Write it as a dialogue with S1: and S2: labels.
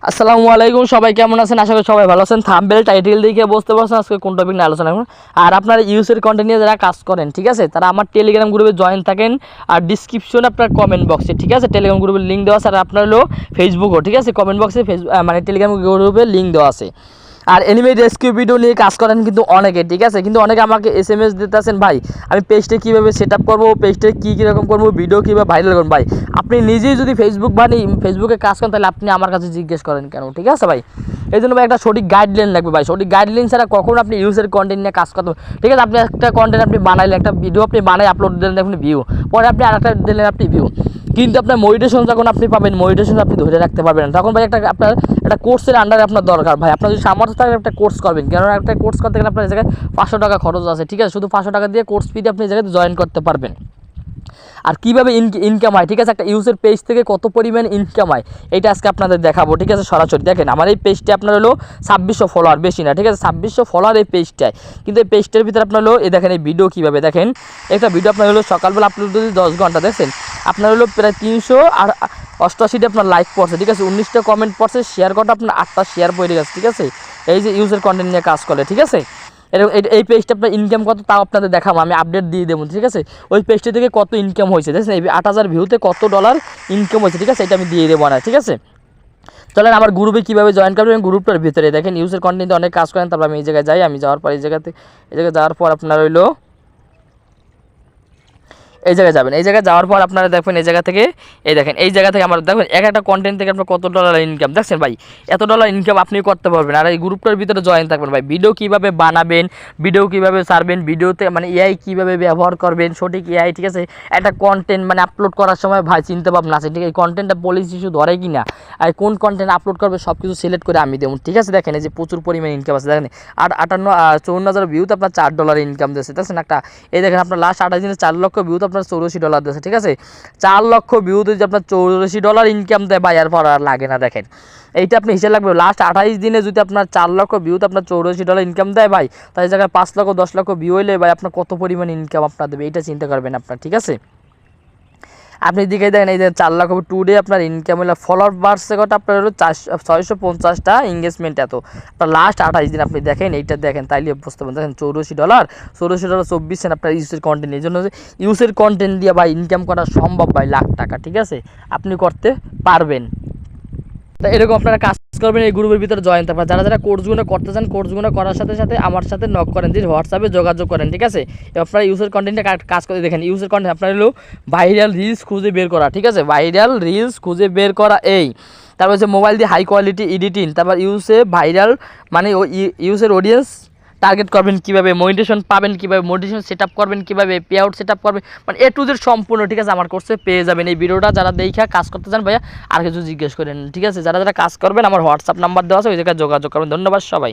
S1: আসসালামু আলাইকুম, সবাই কেমন আছেন? আশা করি সবাই ভালো আছেন। থাম্বনেল টাইটেল দেখে বুঝতে পারছেন আজকে কোন টপিক নিয়ে আলোচনা করব। আর আপনারা ইউএসএর কন্টেন্ট নিয়ে যারা কাজ করেন, ঠিক আছে, তারা আমার টেলিগ্রাম গ্রুপে জয়েন থাকেন। আর ডিসক্রিপশনে আপনার কমেন্ট বক্সে, ঠিক আছে, টেলিগ্রাম গ্রুপের লিঙ্ক দেওয়া আছে। আর আপনার হলো ফেসবুকও, ঠিক আছে, কমেন্ট বক্সে মানে টেলিগ্রাম গ্রুপের লিঙ্ক দেওয়া আছে। আর এনিমে রেস্কিউ ভিডিও নিয়ে কাজ করেন কিন্তু অনেকে, ঠিক আছে, কিন্তু অনেকে আমাকে SMS দিতেছেন, ভাই আমি পেজটা কীভাবে সেট আপ করবো, পেজটা কীরকম করবো, ভিডিও কীভাবে ভাইরাল করবো। ভাই আপনি নিজেই যদি ফেসবুকে কাজ করেন, তাহলে আপনি আমার কাছে জিজ্ঞেস করেন কেন? ঠিক আছে ভাই, এই জন্য ভাই একটা সঠিক গাইডলাইন লাগবে। ভাই সঠিক গাইডলাইন ছাড়া কখন আপনি ইউজের কন্টেন্ট নিয়ে কাজ করতে, ঠিক আছে, আপনি একটা কন্টেন্ট আপনি বানাইলেন, একটা ভিডিও আপনি বানাই আপলোড দিলেন, আপনি ভিউ, পরে আপনি আরেকটা দিলেন আপনি ভিউ, কিন্তু আপনার মোটিভেশন যখন আপনি পাবেন, মোটিভেশন আপনি ধরে রাখতে পারবেন না। তখন ভাই আপনার একটা কোর্সের আন্ডারে আপনার দরকার। ভাই আপনার যদি সামর্থ্য থাকে একটা কোর্স করবেন, কারণ একটা কোর্স করতে গেলে আপনার এই জায়গায় 500 টাকা খরচ আছে, ঠিক আছে, শুধু 500 টাকা দিয়ে কোর্স ফিতে আপনি এই জায়গায় জয়েন করতে পারবেন। আর কীভাবে ইনকাম হয়, ঠিক আছে, একটা ইউজের পেজ থেকে কত পরিমাণ ইনকাম হয় এটা আজকে আপনাদের দেখাবো, ঠিক আছে। সরাসরি দেখেন, আমার এই পেজটা আপনার হলো 2600 ফলোয়ার, বেশি না, ঠিক আছে, 2600 ফলোয়ার এই পেজটায়। কিন্তু এই পেজটার ভিতরে আপনার হলো এই দেখেন, এই ভিডিও কীভাবে দেখেন, একটা ভিডিও আপনার হলো সকালবেলা আপলোড যদি 10 ঘন্টা দেখছেন, আপনার হলো প্রায় 388টা আপনার লাইক পড়ছে, ঠিক আছে, 19টা কমেন্ট পড়ছে, শেয়ার করা আপনার 8টা শেয়ার পড়ে গেছে, ঠিক আছে। এই যে ইউজের কন্টেন্ট নিয়ে কাজ করে, ঠিক আছে। এই পেজটা আপনার ইনকাম কত তাও আপনাদের দেখাবো, আমি আপডেট দিয়ে দেবো, ঠিক আছে। ওই পেজটা থেকে কত ইনকাম হয়েছে দেখছেন, এই 8000 ভিউতে কত ডলার ইনকাম হয়েছে, ঠিক আছে, এটা আমি দিয়ে দেবো না, ঠিক আছে। চলেন আমার গ্রুপে কীভাবে জয়েন করবেন, গ্রুপটার ভিতরে দেখেন ইউজের কন্টেন্টে অনেক কাজ করেন। তারপর আমি এই জায়গায় যাই, আমি যাওয়ার পর এই জায়গায় যাওয়ার পর আপনার হইলো এই জায়গায় যাবেন। এই জায়গায় যাওয়ার পর আপনারা দেখবেন এই জায়গা থেকে, এই দেখেন এই জায়গা থেকে আমার দেখবেন একটা কন্টেন্ট থেকে আপনার কত ডলার ইনকাম দেখছেন। ভাই এত ডলার ইনকাম আপনি করতে পারবেন। আর এই গ্রুপটার ভিতরে জয়েন থাকবেন। ভাই ভিডিও কীভাবে বানাবেন, ভিডিও কীভাবে ছাড়বেন, ভিডিওতে মানে এআই কীভাবে ব্যবহার করবেন, সঠিক এআই, ঠিক আছে, একটা কন্টেন্ট মানে আপলোড করার সময় ভাই চিন্তা ভাবনা আছে, ঠিক আছে, এই কন্টেন্টটা পলিসি ইস্যু ধরে কি না, আর কোন কন্টেন্ট আপলোড করবে সব কিছু সিলেক্ট করে আমি দেবো, ঠিক আছে। দেখেন এই যে প্রচুর পরিমাণে ইনকাম আছে, দেখেন আর 54,000 ভিউতে আপনার $4 ইনকাম দিয়েছে, দেখছেন একটা। এই দেখেন আপনার লাস্ট 28 দিনে 4 লক্ষ ভিউতে আপনার $84 দিয়েছে, ঠিক আছে। 4 লক্ষ ভিউতে যদি আপনার $84 ইনকাম দেয় ভাই, আর পর আর লাগে না। দেখেন এইটা আপনি হিসেবে লাগবে, লাস্ট 28 দিনে যদি আপনার 4 লক্ষ ভিউতে আপনার $84 ইনকাম দেয় ভাই, তাই জায়গায় 5 লক্ষ 10 লক্ষ ভিউ হইলে ভাই আপনার কত পরিমাণ ইনকাম আপনার দেবে, এইটা চিন্তা করবেন আপনার, ঠিক আছে। আপনি দিকে দেখেন এই যে 4 লাখ টুডে আপনার ইনকাম হলো, ফলোয়ার বাড়ছে কত আপনার হলো 650টা, এঙ্গেজমেন্ট এত আপনার লাস্ট 28 দিন। আপনি দেখেন এইটা দেখেন, তাইলে বুঝতে পারেন। দেখেন $84 24 সেন্ট আপনার ইউজের কন্টেন্ট, এই জন্য ইউজের কন্টেন্ট দিয়ে ভাই ইনকাম করা সম্ভব ভাই, লাখ টাকা, ঠিক আছে, আপনি করতে পারবেন। তা এরকম আপনারা কাজ করবেন, এই গ্রুপের ভিতরে জয়েন থাকবেন। যারা যারা কোর্সগুলো করতে চান, কোর্সগুলো করার সাথে সাথে আমার সাথে নক করেন, যে হোয়াটসঅ্যাপে যোগাযোগ করেন, ঠিক আছে। আপনারা ইউজের কন্টেন্টে কাজ করে দেখেন, ইউজের কন্টেন্ট আপনার হলো ভাইরাল রিলস খুঁজে বের করা, ঠিক আছে, ভাইরাল রিলস খুঁজে বের করা। এই তারপর হচ্ছে মোবাইল দিয়ে হাই কোয়ালিটি এডিটিং, তারপর ইউজে ভাইরাল মানে ইউজের অডিয়েন্স টার্গেট করবেন কীভাবে, মনিটেশন পাবেন কীভাবে, মনিটেশন সেট আপ করবেন কীভাবে, পে আউট সেট আপ করবেন, মানে A to Z সম্পূর্ণ, ঠিক আছে, আমার কোর্সে পেয়ে যাবেন। এই ভিডিওটা যারা দেখা কাজ করতে চান ভাইয়া আর কিছু জিজ্ঞেস করেন, ঠিক আছে, যারা যারা কাজ করবেন আমার হোয়াটসঅ্যাপ নাম্বার দেওয়া আছে, ওই জায়গায় যোগাযোগ করবেন। ধন্যবাদ সবাই।